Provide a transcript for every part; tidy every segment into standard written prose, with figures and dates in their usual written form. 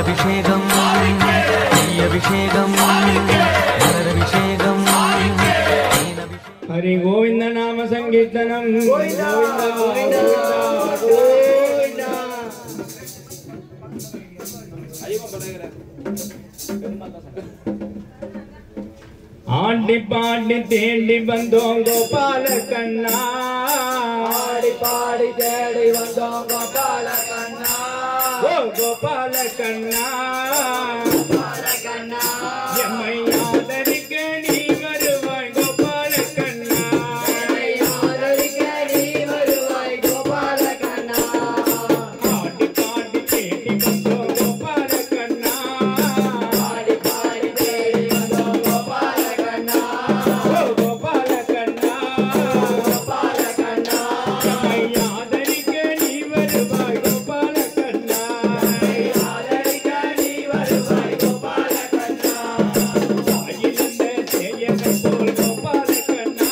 பாலபிஷேகம் அபிஷேகம் அபிஷேகம் हरि गोविंद नाम संकीर्तनम गोविंदा गोविंदा गोविंदा आड़ी पाड़ी तेड़ी बंदो गोपाल कन्ना आड़ी पाड़ी तेड़ी बंदो गोपाल कन्ना ओ गोपाल कन्ना गोपाल कन्ना ये मैया दरिके नी வருவாய் गोपाल कन्ना मैया दरिके नी வருவாய் गोपाल कन्ना आड़ी पाड़ी तेड़ी बंदो गोपाल कन्ना आड़ी पाड़ी तेड़ी बंदो गोपाल कन्ना ओ गोपाल कन्ना गोपाल कन्ना मैया दरिके नी வருவாய் गोपाल कन्ना मैया दरिके नी வருவாய் गोपाल कन्ना ஆயிலந்த சேயனை போல் गोपाल कन्ना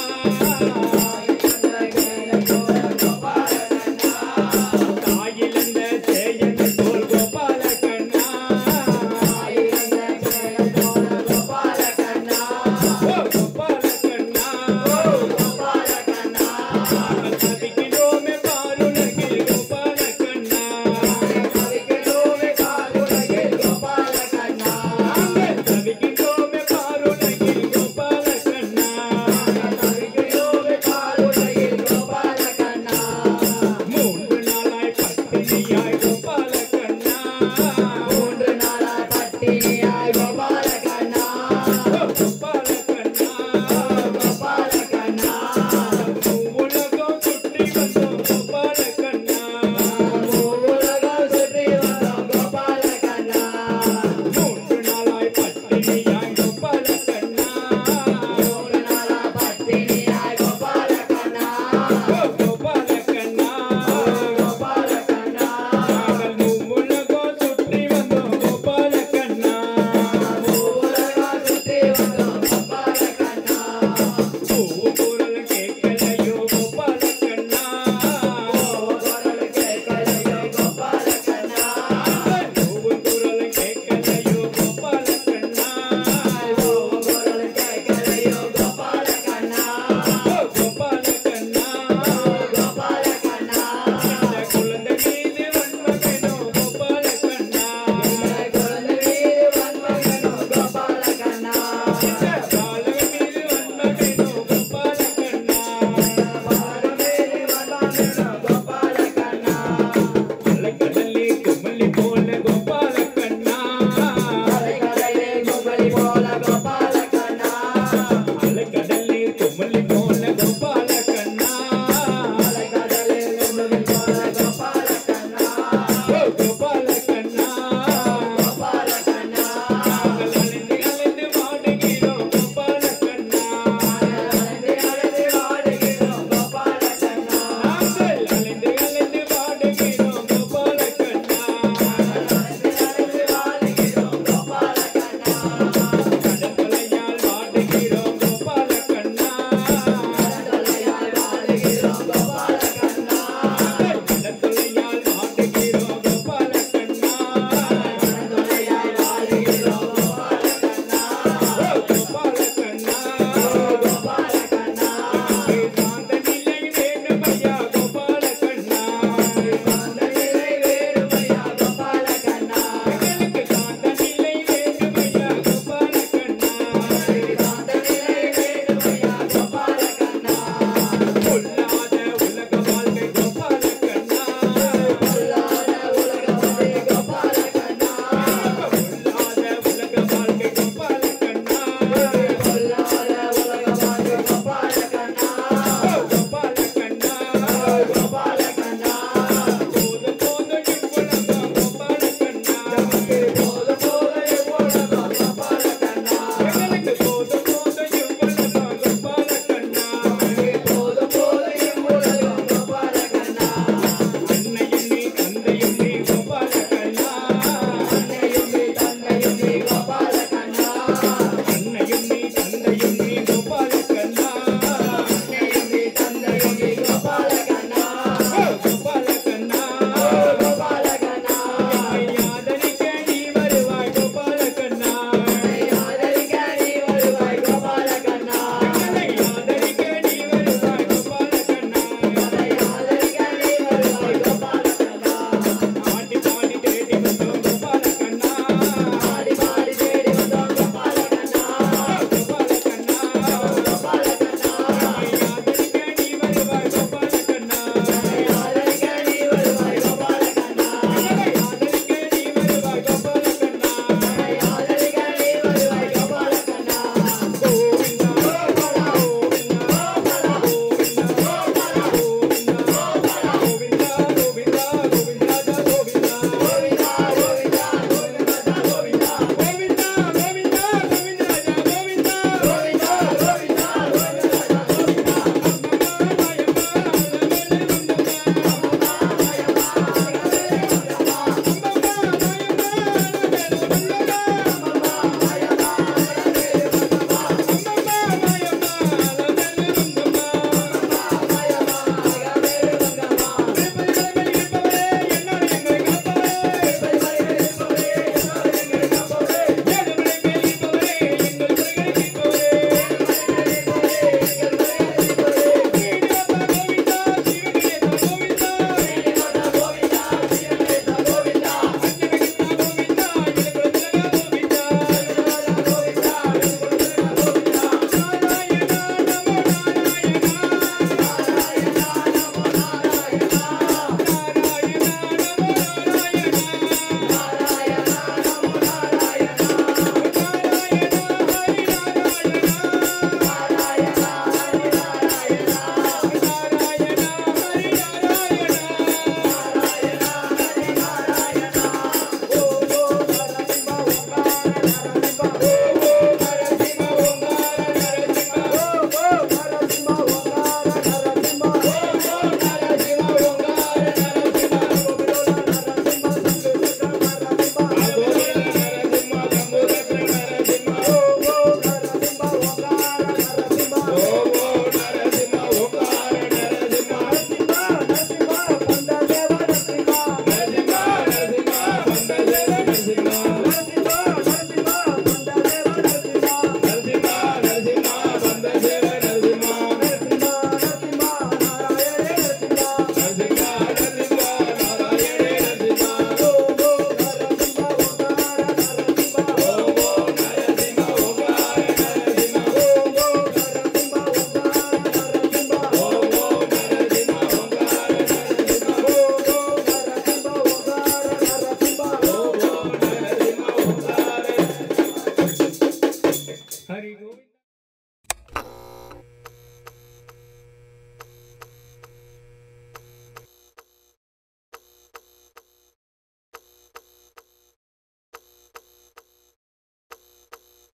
ஆயிலந்த சேயனை போல் गोपाल कन्ना गोपाल कन्ना ओ गोपाल कन्ना गोपाल कन्ना 10 किलो में बालू लगे गोपाल कन्ना 10 किलो में बालू लगे गोपाल कन्ना 10 किलो में बालू लगे गोपाल कन्ना 10 किलो में बालू लगे गोपाल कन्ना மூன்று நாளாய் பட்டினியாய் गोपाल